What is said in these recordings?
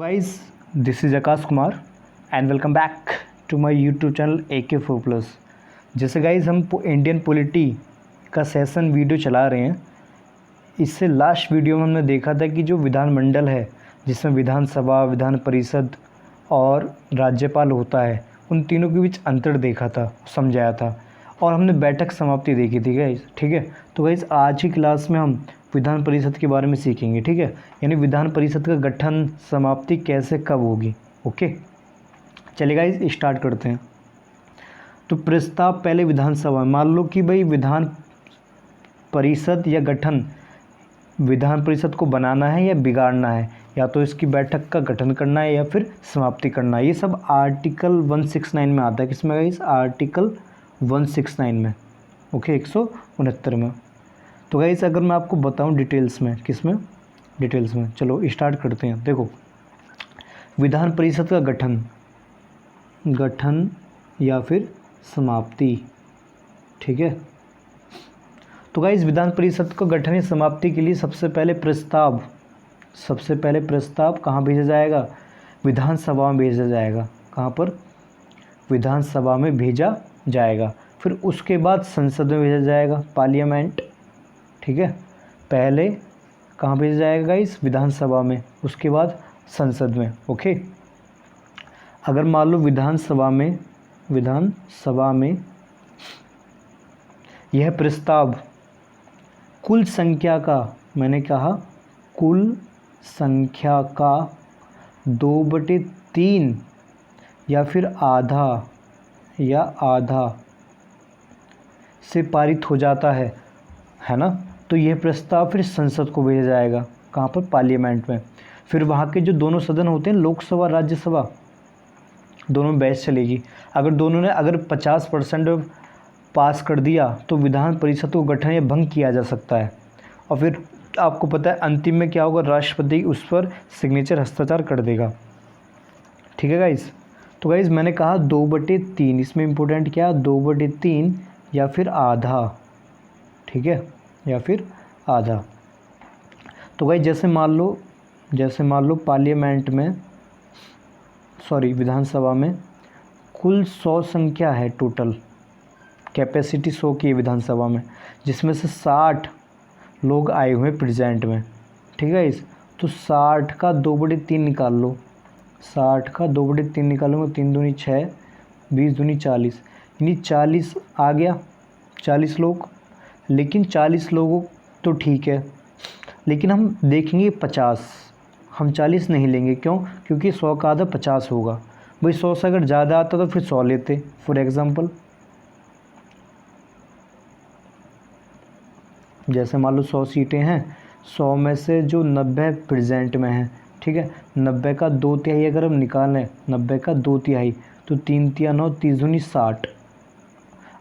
Guys, this is Akash Kumar and welcome back to my YouTube channel AK4+। जैसे guys हम Indian polity का session video चला रहे हैं, इससे लास्ट वीडियो में हमने देखा था कि जो विधानमंडल है जिसमें विधानसभा, विधान परिषद और राज्यपाल होता है, उन तीनों के बीच अंतर देखा था, समझाया था और हमने बैठक समाप्ति देखी थी गाइस। ठीक है, तो गाइस आज की क्लास में हम विधान परिषद के बारे में सीखेंगे। ठीक है, यानी विधान परिषद का गठन, समाप्ति कैसे, कब होगी। ओके, चलिए गाइस स्टार्ट करते हैं। तो प्रस्ताव पहले विधानसभा, मान लो कि भाई विधान परिषद या गठन, विधान परिषद को बनाना है या बिगाड़ना है, या तो इसकी बैठक का गठन करना है या फिर समाप्ति करना है। ये सब आर्टिकल 169 में आता है। किसमें गाइस? आर्टिकल 169 में। ओके, 169 में। तो गाइस अगर मैं आपको बताऊं डिटेल्स में, किसमें? डिटेल्स में। चलो स्टार्ट करते हैं। देखो, विधान परिषद का गठन या फिर समाप्ति। ठीक है, तो गाइस विधान परिषद को गठन या समाप्ति के लिए सबसे पहले प्रस्ताव कहाँ भेजा जाएगा? विधानसभा में भेजा जाएगा। कहाँ पर? विधानसभा में भेजा जाएगा। फिर उसके बाद संसद में भेजा जाएगा, पार्लियामेंट। ठीक है, पहले कहाँ भेजा जाएगा गाइस? विधानसभा में, उसके बाद संसद में। ओके, अगर मान लो विधानसभा में यह प्रस्ताव कुल संख्या का, मैंने कहा कुल संख्या का 2/3 या फिर आधा से पारित हो जाता है ना, तो यह प्रस्ताव फिर संसद को भेजा जाएगा। कहाँ पर? पार्लियामेंट में। फिर वहाँ के जो दोनों सदन होते हैं, लोकसभा राज्यसभा, दोनों में बहस चलेगी। अगर दोनों ने 50% पास कर दिया तो विधान परिषद को गठन या भंग किया जा सकता है। और फिर आपको पता है अंतिम में क्या होगा? राष्ट्रपति उस पर सिग्नेचर, हस्ताक्षर कर देगा। ठीक है गाइस, तो गाइस मैंने कहा 2/3, इसमें इम्पोर्टेंट क्या? 2/3 या फिर आधा। ठीक है, या फिर आधा। तो गाइस जैसे मान लो पार्लियामेंट में, विधानसभा में कुल 100 संख्या है, टोटल कैपेसिटी 100 की है विधानसभा में, जिसमें से 60 लोग आए हुए प्रेजेंट में। ठीक है गाइस, तो 60 का 2/3 निकाल लो। 60 का 2/3 निकालूंगा, 3 दूनी 6, 20 दूनी 40, यानी 40 आ गया, 40 लोग। लेकिन 40 लोगों तो ठीक है, लेकिन हम देखेंगे 50, हम 40 नहीं लेंगे। क्यों? क्योंकि 100 का आधा 50 होगा। भाई 100 से अगर ज़्यादा आता तो फिर 100 लेते। फॉर एग्ज़ाम्पल, जैसे मान लो 100 सीटें हैं, 100 में से जो 90 प्रेजेंट में हैं, ठीक है, 90 का 2/3 अगर हम निकालें, 90 का 2/3, तो 3 तिया 9, 30 दूनी 60।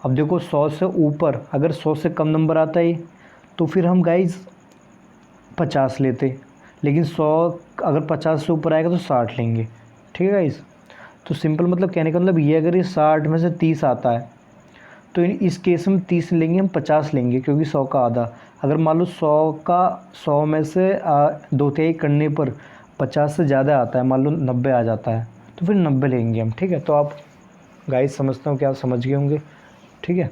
अब देखो 100 से ऊपर, अगर 100 से कम नंबर आता है तो फिर हम गाइज 50 लेते, लेकिन 100 अगर 50 से ऊपर आएगा तो 60 लेंगे। ठीक है गाइज, तो सिंपल मतलब कहने का मतलब ये, अगर ये 60 में से 30 आता है तो इस केस में 30 लेंगे, हम 50 लेंगे, क्योंकि 100 का आधा। अगर मान लो 100 में से 2/3 करने पर 50 से ज़्यादा आता है, मान लो 90 आ जाता है, तो फिर 90 लेंगे हम। ठीक है, तो आप गाइज समझता हूँ कि आप समझ गए होंगे। ठीक है,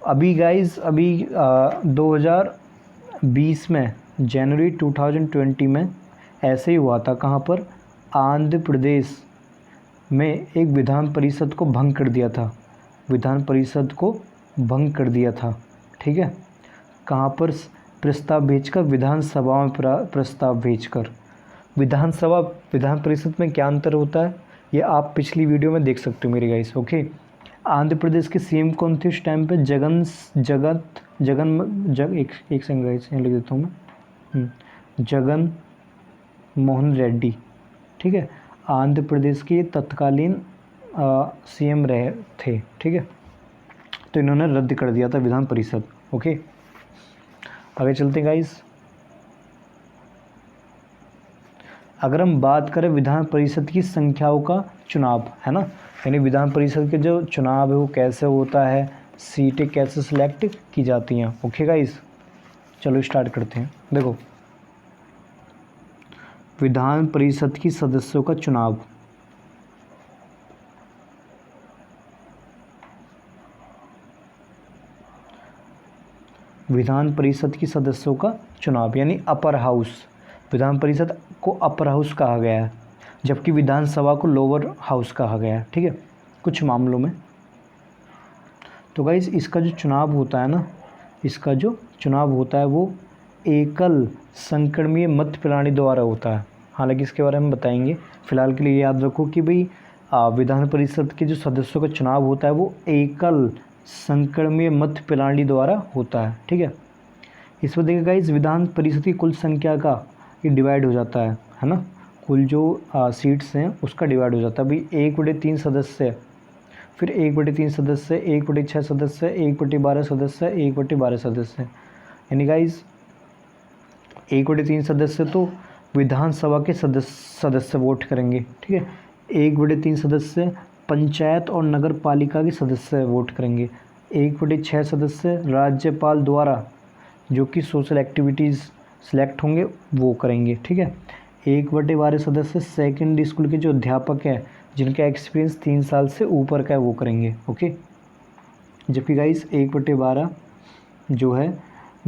अभी गाइज 2020 में, जनवरी 2020 में ऐसे ही हुआ था। कहाँ पर? आंध्र प्रदेश में एक विधान परिषद को भंग कर दिया था, विधान परिषद को भंग कर दिया था। ठीक है, कहाँ पर? प्रस्ताव भेजकर, विधानसभा में प्रस्ताव भेजकर। विधानसभा, विधान परिषद में क्या अंतर होता है ये आप पिछली वीडियो में देख सकते हो मेरे गाइस। ओके, आंध्र प्रदेश के सीएम कौन थे उस टाइम पे? एक सेकंड गाइस, यहाँ लिख देता हूँ मैं, जगन मोहन रेड्डी। ठीक है, आंध्र प्रदेश के तत्कालीन सीएम रहे थे। ठीक है, तो इन्होंने रद्द कर दिया था विधान परिषद। ओके, आगे चलते हैं गाइस। अगर हम बात करें विधान परिषद की संख्याओं का चुनाव, है ना, यानी विधान परिषद के जो चुनाव है वो कैसे होता है, सीटें कैसे सिलेक्ट की जाती हैं। ओके गाइस, चलो स्टार्ट करते हैं। देखो, विधान परिषद की सदस्यों का चुनाव। विधान परिषद की सदस्यों का चुनाव यानी अपर हाउस। विधान परिषद को अपर हाउस कहा गया है, जबकि विधानसभा को लोअर हाउस कहा गया है। ठीक है, कुछ मामलों में। तो गाइस इसका जो चुनाव होता है ना, इसका जो चुनाव होता है वो एकल संक्रमणीय मत प्रणाली द्वारा होता है। हालांकि इसके बारे में बताएंगे, फिलहाल के लिए याद रखो कि भाई विधान परिषद के जो सदस्यों का चुनाव होता है वो एकल संक्रमणीय मत प्रणाली द्वारा होता है। ठीक है, इस पर देखिएगा इस विधान परिषद की कुल संख्या का ये डिवाइड हो जाता है ना, कुल जो सीट्स हैं उसका डिवाइड हो जाता है। भाई 1/3 सदस्य, फिर 1/3 सदस्य, 1/6 सदस्य, 1/12 सदस्य, 1/12 सदस्य। यानी गाइज 1/3 सदस्य तो विधानसभा के सदस्य वोट करेंगे। ठीक है, 1/3 सदस्य पंचायत और नगर पालिका के सदस्य वोट करेंगे। 1/6 सदस्य राज्यपाल द्वारा जो कि सोशल एक्टिविटीज़ सेलेक्ट होंगे वो करेंगे। ठीक है, 1/12 सदस्य सेकेंडरी स्कूल के जो अध्यापक हैं जिनका एक्सपीरियंस 3 साल से ऊपर का है वो करेंगे। ओके, जबकि गाइस 1/12 जो है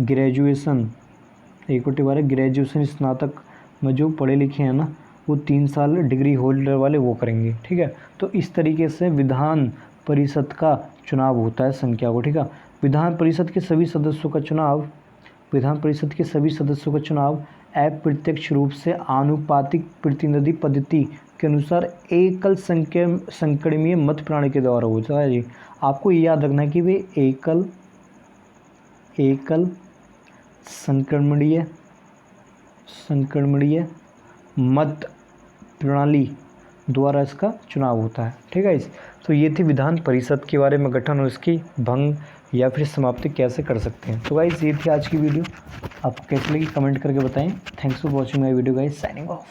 ग्रेजुएशन, 1/12 ग्रेजुएशन स्नातक में जो पढ़े लिखे हैं ना वो 3 साल डिग्री होल्डर वाले वो करेंगे। ठीक है, तो इस तरीके से विधान परिषद का चुनाव होता है संख्या को। ठीक है, विधान परिषद के सभी सदस्यों का चुनाव, विधान परिषद के सभी सदस्यों का चुनाव अप्रत्यक्ष रूप से आनुपातिक प्रतिनिधि पद्धति के अनुसार एकल संक्रमणीय मत प्रणाली के द्वारा होता है। जी आपको ये याद रखना है कि वे एकल संक्रमणीय मत प्रणाली द्वारा इसका चुनाव होता है। ठीक है, तो ये थी विधान परिषद के बारे में, गठन और इसकी भंग या फिर समाप्ति कैसे कर सकते हैं। तो गाइस ये थी आज की वीडियो, आपको कैसी लगी कमेंट करके बताएं। Thanks for watching my video guys, signing off.